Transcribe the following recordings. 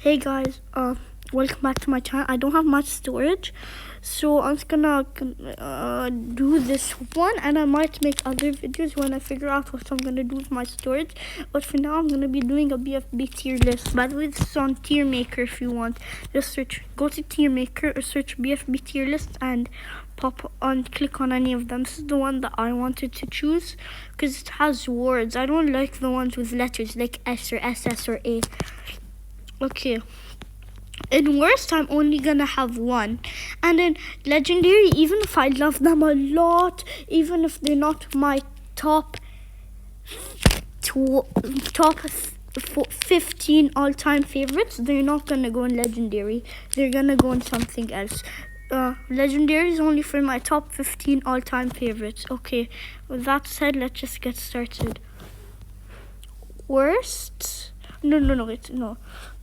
Hey guys, welcome back to my channel. I don't have much storage, so I'm just gonna do this one, and I might make other videos when I figure out what I'm gonna do with my storage. But for now, I'm gonna be doing a BFB tier list. By the way, this is on Tier Maker. If you want, just go to Tier Maker or search BFB tier list and click on any of them. This is the one that I wanted to choose because it has words. I don't like the ones with letters like S or SS or A. Okay, in worst, I'm only gonna have one. And in legendary, even if I love them a lot, even if they're not my top 15 all-time favorites, they're not gonna go in legendary. They're gonna go in something else. Legendary is only for my top 15 all-time favorites. Okay, with that said, let's just get started. Worst? No.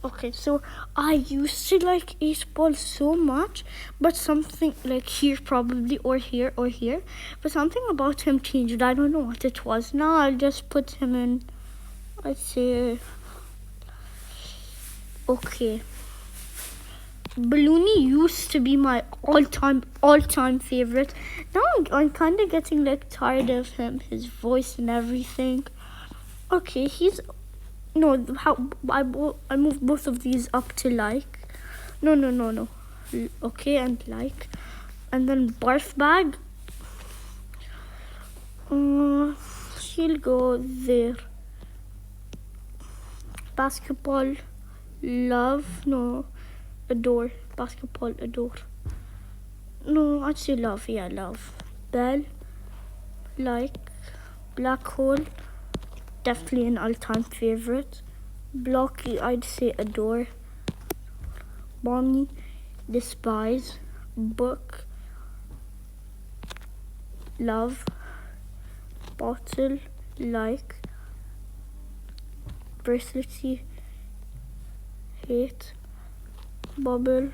Okay, so I used to like 8-ball so much, but something like here probably, or here, but something about him changed. I don't know what it was. Now I'll just put him in, let's say, okay. Balloony used to be my all-time favorite. Now I'm kind of getting like tired of him, his voice and everything. Okay, I moved both of these up to like. No. Okay, and like. And then barf bag. She'll go there. Basketball, love. No, adore. Basketball, adore. No, I'd say love. Yeah, love. Bell, like. Black hole. Definitely an all-time favorite. Blocky, I'd say adore. Bonnie, despise. Book, love. Bottle, like. Bracelety, hate. Bubble,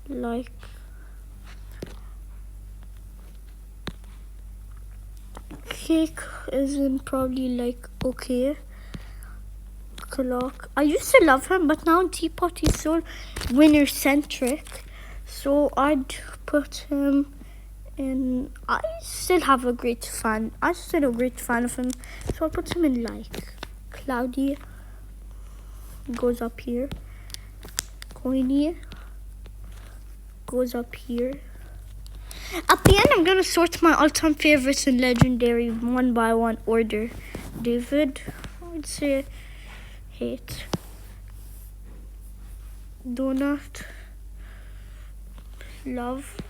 like. Cake isn't probably like okay. Clock, I used to love him, but now Teapot he's so winner centric, so I'd put him in. I'm still a great fan of him, so I'll put him in like. Cloudy goes up here. Coiny goes up here. At the end, I'm gonna sort my all-time favorites in legendary one by one order. David, I would say hate. Donut, love.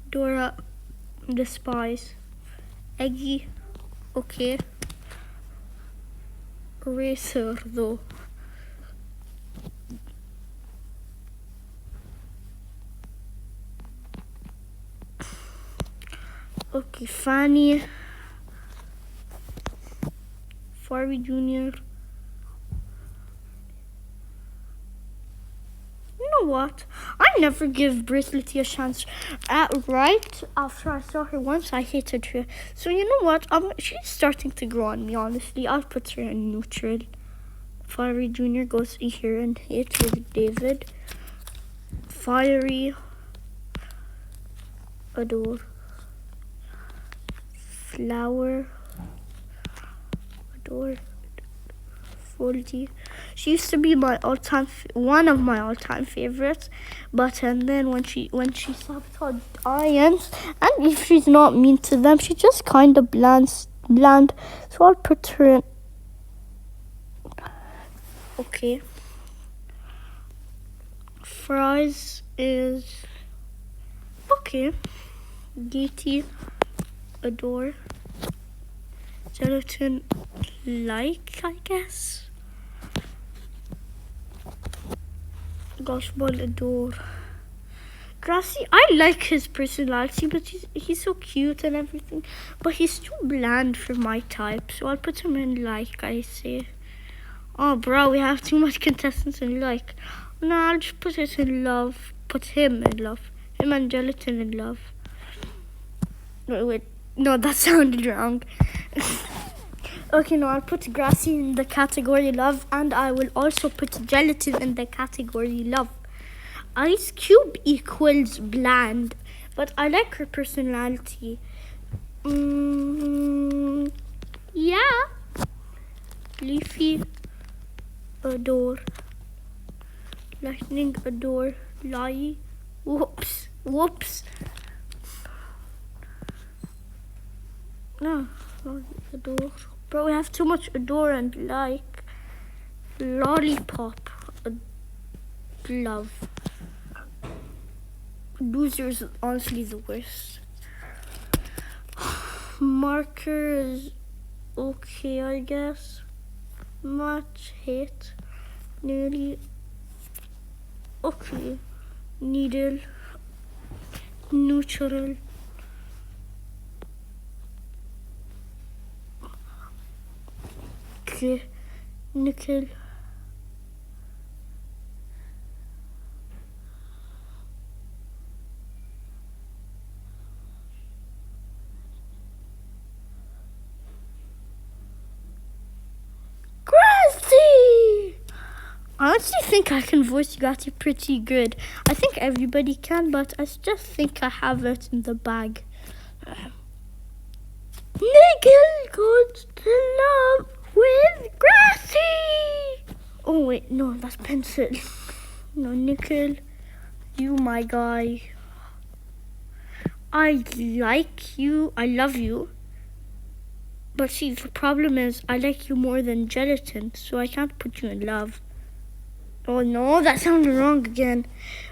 Dora, despise. Eggy, okay. Racer, though. Okay, Fanny, Farby Jr. You know what? I never give Bracelety a chance. Right after I saw her once, I hated her. So you know what? She's starting to grow on me, honestly. I'll put her in neutral. Farby Jr. goes here and hate with David. Fiery, adore. Flower, adore. Foldy. She used to be my one of my all-time favorites, but and then when she sabotaged Ions, and if she's not mean to them, she just kind of bland. So I'll put her in. Okay. Fries is okay. DT, adore. Gelatin, like, I guess. Gosh, ball, adore. Grassy, I like his personality, but he's so cute and everything, but he's too bland for my type, so I'll put him in like, I say. Oh, bro, we have too much contestants in like. No, I'll just put it in love. Put him in love. Him and Gelatin in love. Wait. No, that sounded wrong. Okay, no, I'll put grassy in the category love, and I will also put gelatin in the category love. Ice Cube equals bland, but I like her personality. Yeah. Leafy, adore. Lightning, adore. Lie. Whoops. No, adore. Bro, we have too much adore and like. Lollipop, love. Loser is honestly the worst. Marker is okay, I guess. Much hate. Nearly okay. Needle. Neutral. Okay. Nickel. I honestly think I can voice Gatti pretty good. I think everybody can, but I just think I have it in the bag. Nickel goes to love with Grassy. Oh wait, no, that's pencil. No, Nickel, you my guy. I like you, I love you. But see, the problem is I like you more than gelatin, so I can't put you in love. Oh no, that sounded wrong again.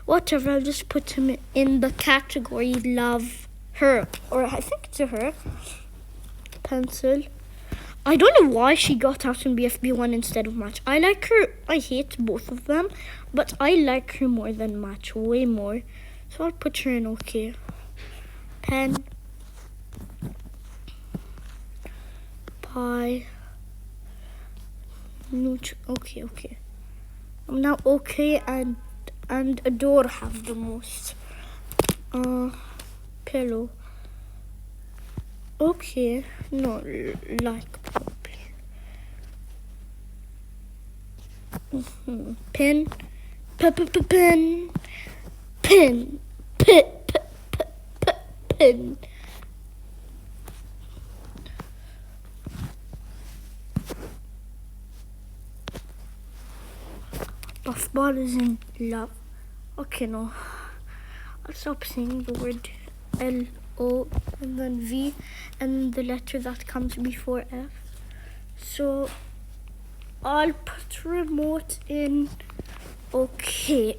Whatever, I'll just put him in the category love. Her, or I think it's a her. Pencil. I don't know why she got out in BFB1 instead of Match. I like her, I hate both of them, but I like her more than Match, way more. So I'll put her in okay. Pen. Pie. Okay. I'm now okay and adore have the most. Pillow. Okay, no, like probably. Pin. Pin. Puffball is in love. Okay, no. I'll stop saying the word L-O and then V and the letter that comes before F. So I'll put remote in okay.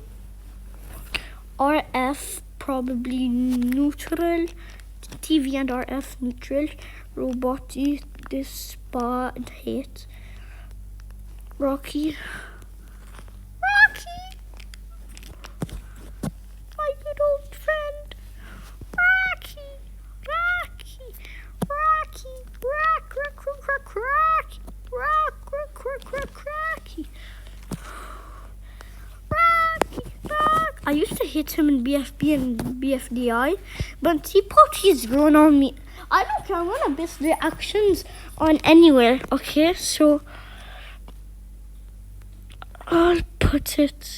RF probably neutral. TV and RF neutral. Roboty despard hate. Rocky. My good old friend. Rocky. I used to hate him in BFB and BFDI, but Teapot, he's grown on me. I don't care, I'm gonna base the actions on anywhere, okay? So I'll put it,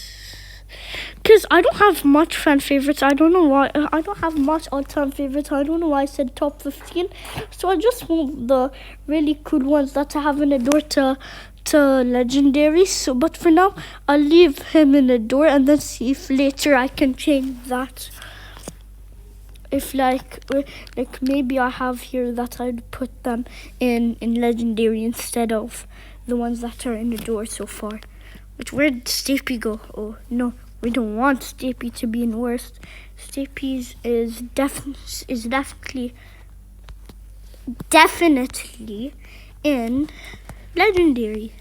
because I don't have much fan favorites. I don't know why. I don't have much all-time favorites. I don't know why I said top 15. So I just want the really cool ones that I have in a door to legendary. So, but for now, I'll leave him in a door and then see if later I can change that. If like maybe I have here that I'd put them in legendary instead of the ones that are in the door so far. But where'd Stapy go? Oh no, we don't want Stapy to be in worst. Stapy is definitely in legendary.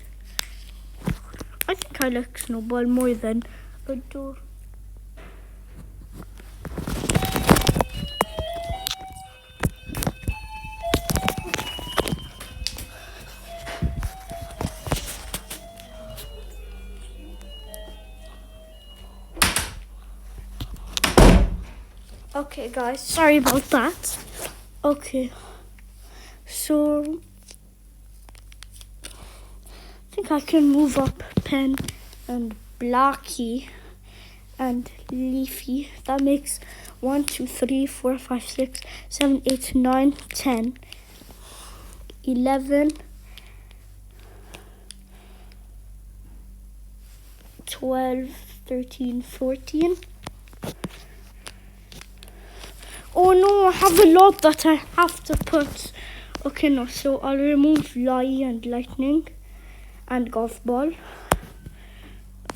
I think I like Snowball more than Adore. Okay guys, sorry about that. Okay, so think I can move up pen and blocky and leafy. That makes 1, 2, 3, 4, 5, 6, 7, 8, 9, 10, 11, 12, 13, 14. Oh no, I have a lot that I have to put. Okay, no, so I'll remove Lie and Lightning and Golf Ball.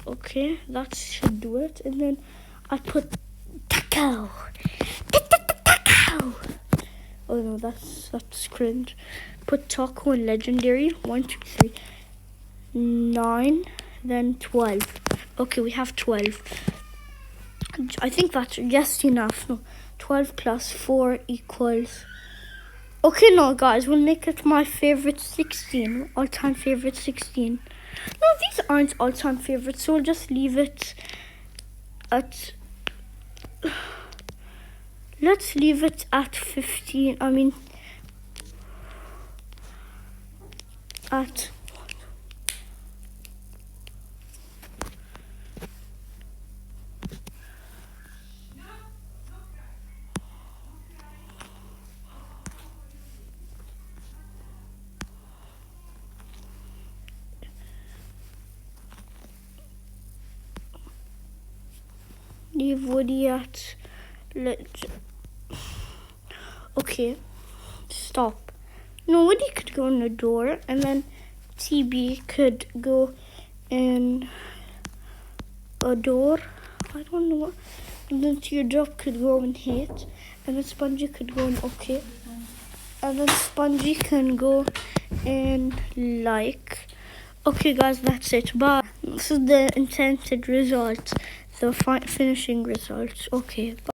Okay, that should do it. And then I put Taco. Taco. Oh no, that's cringe. Put Taco and Legendary. 1, 2, 3, 9, then 12. Okay, we have 12. I think that's just enough. No, 12 plus 4 equals... Okay, no, guys, we'll make it my favorite 16. All-time favorite 16. No, these aren't all-time favorites, so we'll just leave it at... Let's leave it at 15. I mean... At... Leave Woody at... Okay, stop. No, Woody could go in the door, and then TB could go in a door. I don't know. And then Teardrop could go in hate, and then Spongy could go in okay. And then Spongy can go in like. Okay, guys, that's it. But this is the intended result. The finishing results. Okay. Bye.